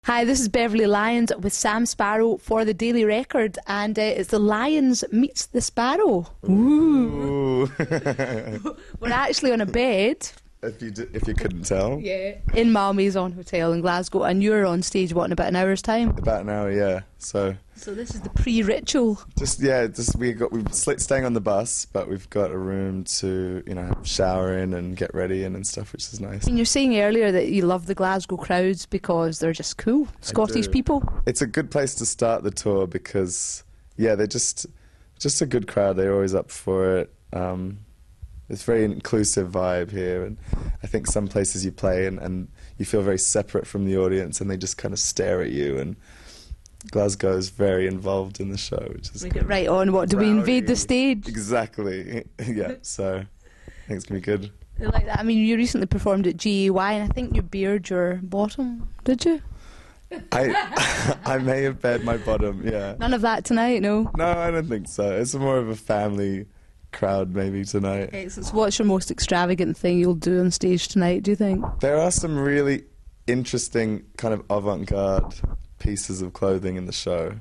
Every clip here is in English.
Hi, this is Beverley Lyons with Sam Sparro for the Daily Record, and it's the Lions meets the Sparrow. Ooh. We're actually on a bed. If you couldn't tell. Yeah. In Malmaison Hotel in Glasgow, and you're on stage, what, in about an hour's time? About an hour, yeah. So this is the pre-ritual. We're staying on the bus, but we've got a room to, shower in and get ready and stuff, which is nice. And you're saying earlier that you love the Glasgow crowds because they're just cool, Scottish people. It's a good place to start the tour because, they're just a good crowd. They're always up for it. It's a very inclusive vibe here, and I think some places you play and you feel very separate from the audience and they just kind of stare at you, and Glasgow is very involved in the show, which is... We get right on. What, do we invade the stage? Exactly, yeah, so I think it's going to be good. I like that. I mean, you recently performed at GAY and I think you bared your bottom, did you? I may have bared my bottom, yeah. None of that tonight, no? No, I don't think so. It's more of a family crowd maybe tonight. Excellent. So what's your most extravagant thing you'll do on stage tonight, do you think? There are some really interesting kind of avant-garde pieces of clothing in the show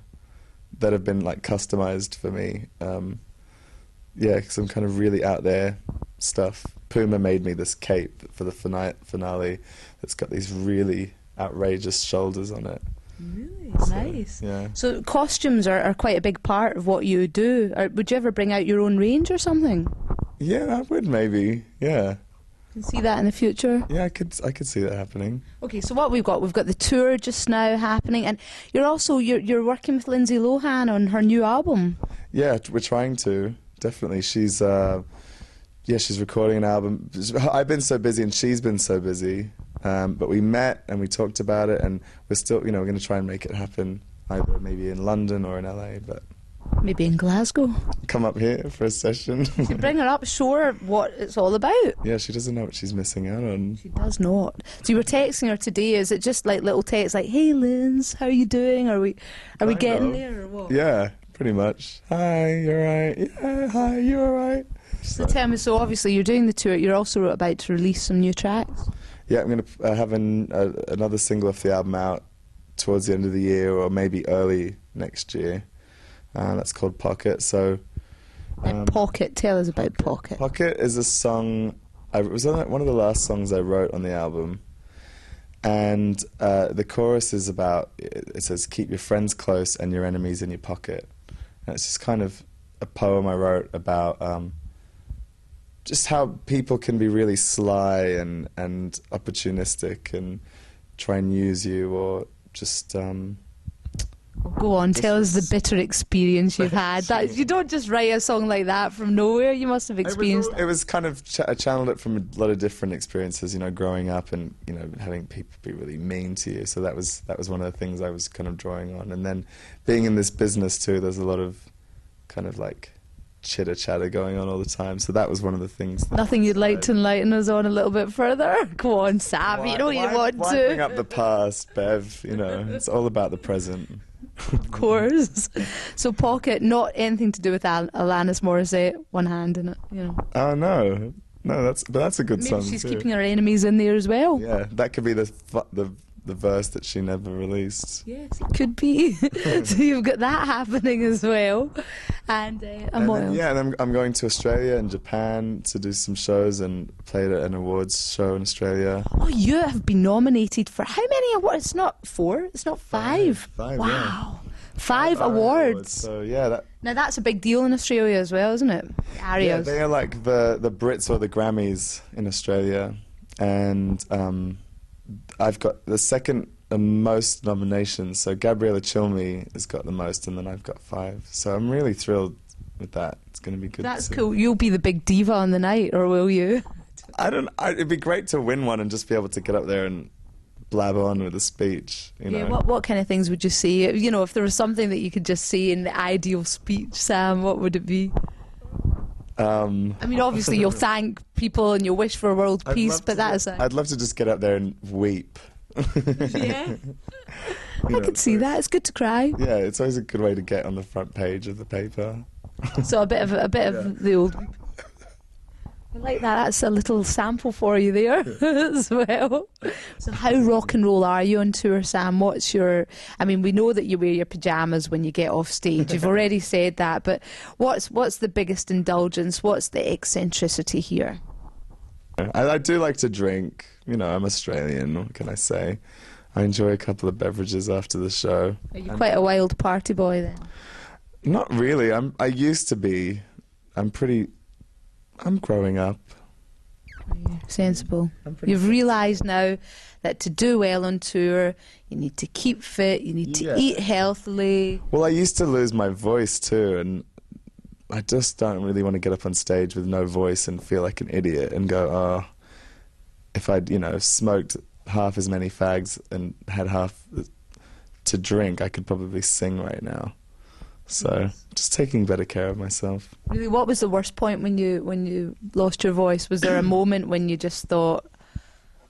that have been like customized for me. Some kind of really out there stuff. Puma made me this cape for the finale that's got these really outrageous shoulders on it. Really? Nice. Yeah. So costumes are quite a big part of what you do. Would you ever bring out your own range or something? Yeah, I would maybe. Yeah. You can see that in the future? Yeah, I could see that happening. Okay, so what we've got the tour just now happening, and you're working with Lindsay Lohan on her new album. Yeah, we're trying to. Definitely. She's recording an album. I've been so busy and she's been so busy. But we met and we talked about it, and we're still, we're going to try and make it happen, either maybe in London or in LA, but maybe in Glasgow. Come up here for a session. You bring her up, show her what it's all about. Yeah, she doesn't know what she's missing out on. She does not. So you were texting her today. Is it just like little texts like, "Hey, Linz, how are you doing? Are we getting there or what?" Yeah, pretty much. Hi, you're right. Yeah, hi, you're right. So tell me. So obviously you're doing the tour. You're also about to release some new tracks. Yeah, I'm going to have another single off the album out towards the end of the year or maybe early next year. That's called Pocket. So, Pocket, tell us about Pocket. Pocket is a song, it was one of the last songs I wrote on the album. And the chorus is about, it says, keep your friends close and your enemies in your pocket. And it's just kind of a poem I wrote about... just how people can be really sly and opportunistic and try and use you, or just... Go on, tell us the bitter experience you've had. You don't just write a song like that from nowhere, you must have experienced... It was kind of... I channeled it from a lot of different experiences, growing up and, having people be really mean to you. So that was one of the things I was kind of drawing on. And then being in this business too, there's a lot of kind of like... chitter-chatter going on all the time, so that was one of the things. Nothing you'd like to enlighten us on a little bit further? Go on, Sam, you know you want why to. Bring up the past, Bev, it's all about the present. Of course. So Pocket, not anything to do with Alanis Morissette, one hand in it, Oh, no, that's a good song. Maybe she's too. Keeping her enemies in there as well. Yeah, that could be the verse that she never released. Yes, it could be. So you've got that happening as well. And I'm going to Australia and Japan to do some shows and play at an awards show in Australia. Oh, you have been nominated for how many awards? It's not 4, it's not 5. Five, wow. Yeah. 5 awards. So yeah, now that's a big deal in Australia as well, isn't it? Yeah, they are like the Brits or the Grammys in Australia, and I've got the second most nominations. So Gabriella Chilmi has got the most, and then I've got 5. So I'm really thrilled with that. It's going to be good. That's cool. You'll be the big diva on the night, or will you? It'd be great to win one and just be able to get up there and blab on with a speech. Yeah. What kind of things would you say? If there was something that you could just say in the ideal speech, Sam, what would it be? I mean, obviously you'll thank people and you'll wish for world peace, but I'd love to just get up there and weep. Yeah. I could see that. It's good to cry. Yeah, it's always a good way to get on the front page of the paper. So a bit of the old... I like that. That's a little sample for you there as well. So how rock and roll are you on tour, Sam? What's your... I mean, we know that you wear your pyjamas when you get off stage. You've already said that. But what's the biggest indulgence? What's the eccentricity here? I do like to drink. You know, I'm Australian. What can I say? I enjoy a couple of beverages after the show. Are you quite a wild party boy then? Not really. I used to be. I'm growing up. Sensible. You've realised now that to do well on tour, you need to keep fit, you need to eat healthily. Well, I used to lose my voice too, and I just don't really want to get up on stage with no voice and feel like an idiot and go, oh, if I'd, smoked half as many fags and had half to drink, I could probably sing right now. So just taking better care of myself. Really, what was the worst point when you lost your voice? Was there a moment when you just thought,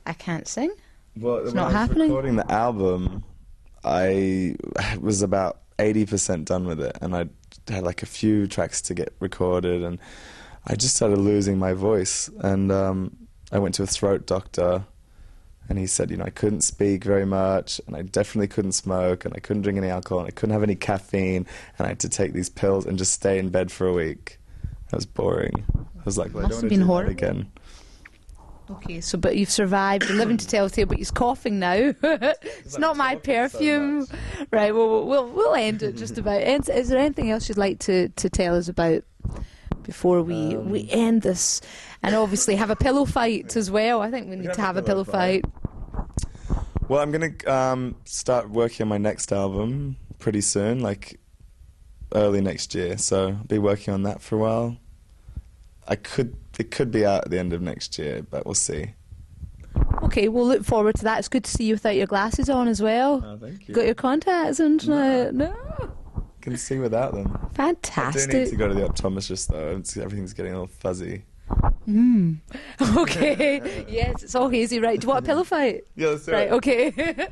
I can't sing? Well, it's when not I was happening? recording the album, I was about 80% done with it, and I had like a few tracks to get recorded, and I just started losing my voice, and I went to a throat doctor. And he said, I couldn't speak very much, and I definitely couldn't smoke, and I couldn't drink any alcohol, and I couldn't have any caffeine, and I had to take these pills and just stay in bed for a week. That was boring. I was like, well, I don't want to do that again. Okay, but you've survived. You're living to tell the tale, but he's coughing now. It's not my perfume. So right, well, we'll end it just about. Is there anything else you'd like to tell us about before we end this? And obviously have a pillow fight as well. I think we need to have a pillow fight. Well, I'm going to start working on my next album pretty soon, like early next year. So I'll be working on that for a while. It could be out at the end of next year, but we'll see. Okay, we'll look forward to that. It's good to see you without your glasses on as well. Oh, thank you. Got your contacts and no. Can see without them. Fantastic. I do need to go to the optometrist though. Everything's getting a little fuzzy. Okay. Yes, it's all hazy. Right. Do you want a pillow fight? Yeah, let's do it. Right. Okay.